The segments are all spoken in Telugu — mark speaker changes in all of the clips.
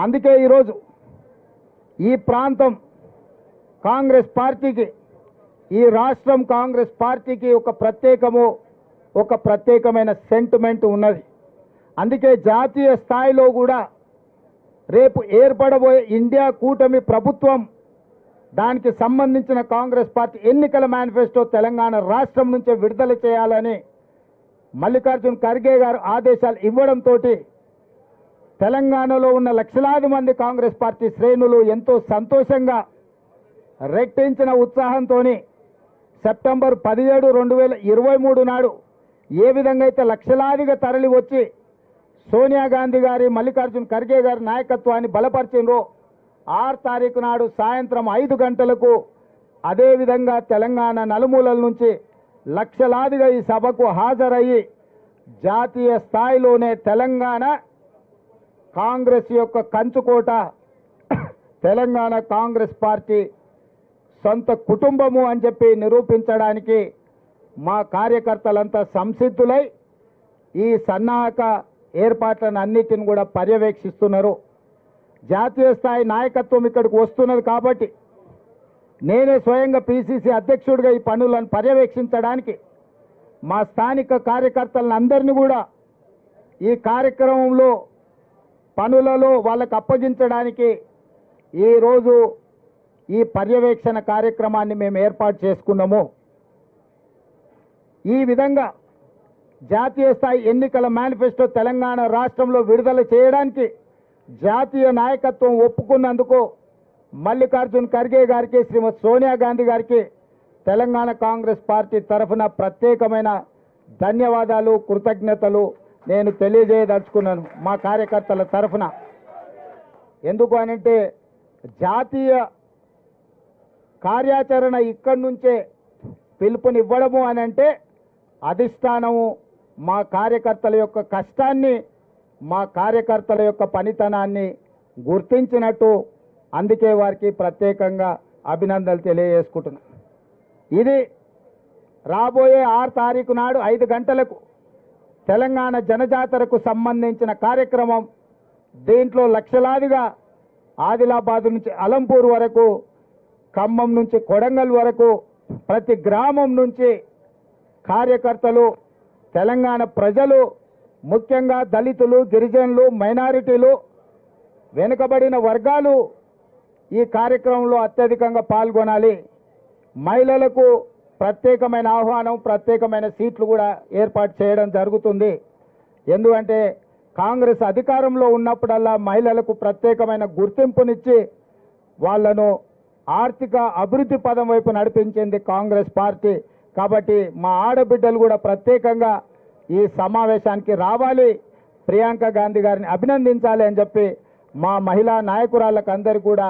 Speaker 1: అందుకే ఈరోజు ఈ ప్రాంతం కాంగ్రెస్ పార్టీకి, ఈ రాష్ట్రం కాంగ్రెస్ పార్టీకి ఒక ప్రత్యేకమైన సెంటిమెంట్ ఉన్నది. అందుకే జాతీయ స్థాయిలో కూడా రేపు ఏర్పడబోయే ఇండియా కూటమి ప్రభుత్వం, దానికి సంబంధించిన కాంగ్రెస్ పార్టీ ఎన్నికల మేనిఫెస్టో తెలంగాణ రాష్ట్రం నుంచే విడుదల చేయాలని మల్లికార్జున్ ఖర్గే గారు ఆదేశాలు ఇవ్వడంతో తెలంగాణలో ఉన్న లక్షలాది మంది కాంగ్రెస్ పార్టీ శ్రేణులు ఎంతో సంతోషంగా, రెట్టించిన ఉత్సాహంతో సెప్టెంబర్ 17, 2023 నాడు ఏ విధంగా అయితే లక్షలాదిగా తరలి వచ్చి సోనియా గాంధీ గారి, మల్లికార్జున్ ఖర్గే గారి నాయకత్వాన్ని బలపరిచినరో 6 తారీఖు నాడు సాయంత్రం 5 గంటలకు అదేవిధంగా తెలంగాణ నలుమూలల నుంచి లక్షలాదిగా ఈ సభకు హాజరయ్యి జాతీయ స్థాయిలోనే తెలంగాణ కాంగ్రెస్ యొక్క కంచుకోట, తెలంగాణ కాంగ్రెస్ పార్టీ సొంత కుటుంబము అని చెప్పి నిరూపించడానికి మా కార్యకర్తలంతా సంసిద్ధులై ఈ సన్నాహక ఏర్పాట్లను అన్నిటిని కూడా పర్యవేక్షిస్తున్నారు. జాతీయ స్థాయి నాయకత్వం ఇక్కడికి వస్తున్నది కాబట్టి నేనే స్వయంగా పిసిసి అధ్యక్షుడిగా ఈ పనులను పర్యవేక్షించడానికి మా స్థానిక కార్యకర్తలను అందరినీ కూడా ఈ కార్యక్రమంలో పనులలో వాళ్ళకు అప్పగించడానికి ఈరోజు ఈ పర్యవేక్షణ కార్యక్రమాన్ని మేము ఏర్పాటు చేసుకున్నాము. ఈ విధంగా జాతీయ స్థాయి ఎన్నికల మేనిఫెస్టో తెలంగాణ రాష్ట్రంలో విడుదల చేయడానికి జాతీయ నాయకత్వం ఒప్పుకున్నందుకు మల్లికార్జున్ ఖర్గే గారికి, శ్రీమతి సోనియా గాంధీ గారికి తెలంగాణ కాంగ్రెస్ పార్టీ తరఫున ప్రత్యేకమైన ధన్యవాదాలు, కృతజ్ఞతలు నేను తెలియజేయదలుచుకున్నాను మా కార్యకర్తల తరఫున. ఎందుకు అనంటే జాతీయ కార్యాచరణ ఇక్కడి నుంచే పిలుపునివ్వడము అనంటే అధిష్టానము మా కార్యకర్తల యొక్క కష్టాన్ని, మా కార్యకర్తల యొక్క పనితనాన్ని గుర్తించినట్టు. అందుకే వారికి ప్రత్యేకంగా అభినందనలు తెలియజేసుకుంటున్నాను. ఇది రాబోయే 6 తారీఖు నాడు 5 గంటలకు తెలంగాణ జనజాతరకు సంబంధించిన కార్యక్రమం. దీంట్లో లక్షలాదిగా ఆదిలాబాద్ నుంచి అలంపూర్ వరకు, ఖమ్మం నుంచి కొడంగల్ వరకు ప్రతి గ్రామం నుంచి కార్యకర్తలు, తెలంగాణ ప్రజలు, ముఖ్యంగా దళితులు, గిరిజనులు, మైనారిటీలు, వెనుకబడిన వర్గాలు ఈ కార్యక్రమంలో అత్యధికంగా పాల్గొనాలి. మహిళలకు ప్రత్యేకమైన ఆహ్వానం, ప్రత్యేకమైన సీట్లు కూడా ఏర్పాటు చేయడం జరుగుతుంది. ఎందుకంటే కాంగ్రెస్ అధికారంలో ఉన్నప్పుడల్లా మహిళలకు ప్రత్యేకమైన గుర్తింపునిచ్చి వాళ్ళను ఆర్థిక అభివృద్ధి పదం వైపు నడిపించింది కాంగ్రెస్ పార్టీ. కాబట్టి మా ఆడబిడ్డలు కూడా ప్రత్యేకంగా ఈ సమావేశానికి రావాలి, ప్రియాంక గాంధీ గారిని అభినందించాలి అని చెప్పి మా మహిళా నాయకురాళ్ళకు అందరికీ కూడా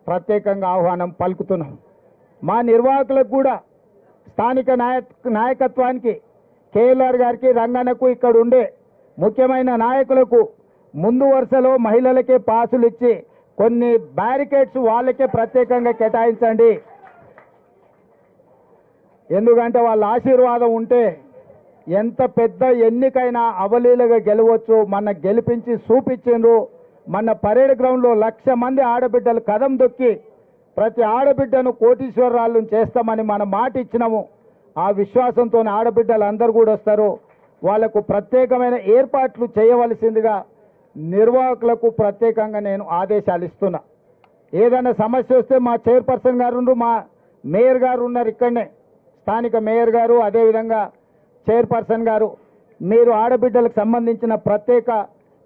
Speaker 1: ప్రత్యేకంగా ఆహ్వానం పలుకుతున్నాం. మా నిర్వాహకులకు కూడా, స్థానిక నాయకత్వానికి, కేఎల్ఆర్ గారికి, రంగన్నకు, ఇక్కడ ఉండే ముఖ్యమైన నాయకులకు ముందు వరుసలో మహిళలకే పాసులు ఇచ్చి కొన్ని బ్యారికేడ్స్ వాళ్ళకే ప్రత్యేకంగా కేటాయించండి. ఎందుకంటే వాళ్ళ ఆశీర్వాదం ఉంటే ఎంత పెద్ద ఎన్నికైనా అవలీలగా గెలవచ్చు. మన గెలిపించి చూపించిండ్రు. మన పరేడ్ గ్రౌండ్లో 1,00,000 మంది ఆడబిడ్డలు కదం దొక్కి ప్రతి ఆడబిడ్డను కోటీశ్వరరాళ్ళను చేస్తామని మనం మాట ఇచ్చినాము. ఆ విశ్వాసంతో ఆడబిడ్డలు అందరూ కూడా వస్తారు. వాళ్లకు ప్రత్యేకమైన ఏర్పాట్లు చేయవలసిందిగా నిర్వాహకులకు ప్రత్యేకంగా నేను ఆదేశాలు ఇస్తున్నా. ఏదైనా సమస్య వస్తే మా చైర్పర్సన్ గారు ఉన్నారు, మా మేయర్ గారు ఉన్నారు, ఇక్కడనే స్థానిక మేయర్ గారు, అదేవిధంగా చైర్పర్సన్ గారు, మీరు ఆడబిడ్డలకు సంబంధించిన ప్రత్యేక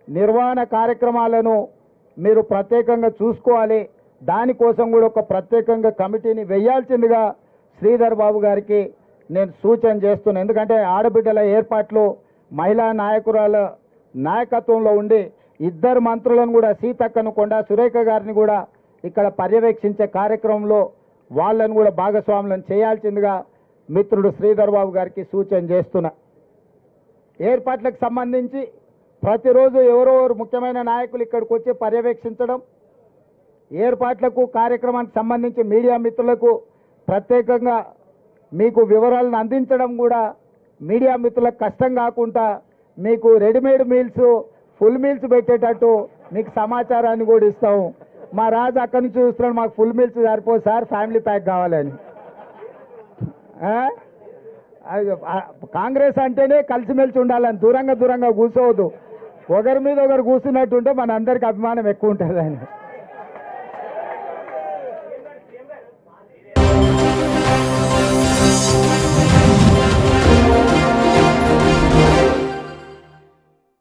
Speaker 1: నిర్వహణ కార్యక్రమాలను మీరు ప్రత్యేకంగా చూసుకోవాలి. దానికోసం కూడా ఒక ప్రత్యేకంగా కమిటీని వేయాల్సిందిగా శ్రీధర్ బాబు గారికి నేను సూచన చేస్తున్నాను. ఎందుకంటే ఆడబిడ్డల ఏర్పాట్లు మహిళా నాయకురాల నాయకత్వంలో ఉండి 2 మంత్రులను కూడా, సీతక్కను, కొండా సురేఖ గారిని కూడా ఇక్కడ పర్యవేక్షించే కార్యక్రమంలో వాళ్ళను కూడా భాగస్వాములను చేయాల్సిందిగా మిత్రుడు శ్రీధర్ బాబు గారికి సూచన చేస్తున్నా. ఏర్పాట్లకు సంబంధించి ప్రతిరోజు ఎవరెవరు ముఖ్యమైన నాయకులు ఇక్కడికి వచ్చి పర్యవేక్షించడం, ఏర్పాట్లకు కార్యక్రమానికి సంబంధించి మీడియా మిత్రులకు ప్రత్యేకంగా మీకు వివరాలను అందించడం కూడా మీడియా మిత్రులకు కష్టం కాకుండా మీకు రెడీమేడ్ మీల్స్, ఫుల్ మీల్స్ పెట్టేటట్టు మీకు సమాచారాన్ని కూడా ఇస్తాము. మా రాజు అక్కడి నుంచి చూస్తున్నాడు, మాకు ఫుల్ మీల్స్ సరిపోదు సార్, ఫ్యామిలీ ప్యాక్ కావాలని. కాంగ్రెస్ అంటేనే కలిసిమెలిసి ఉండాలని, దూరంగా కూర్చోవద్దు. ఒకరి మీద ఒకరు కూర్చున్నట్టుంటే మన అందరికి అభిమానం ఎక్కువ ఉంటుంది అని.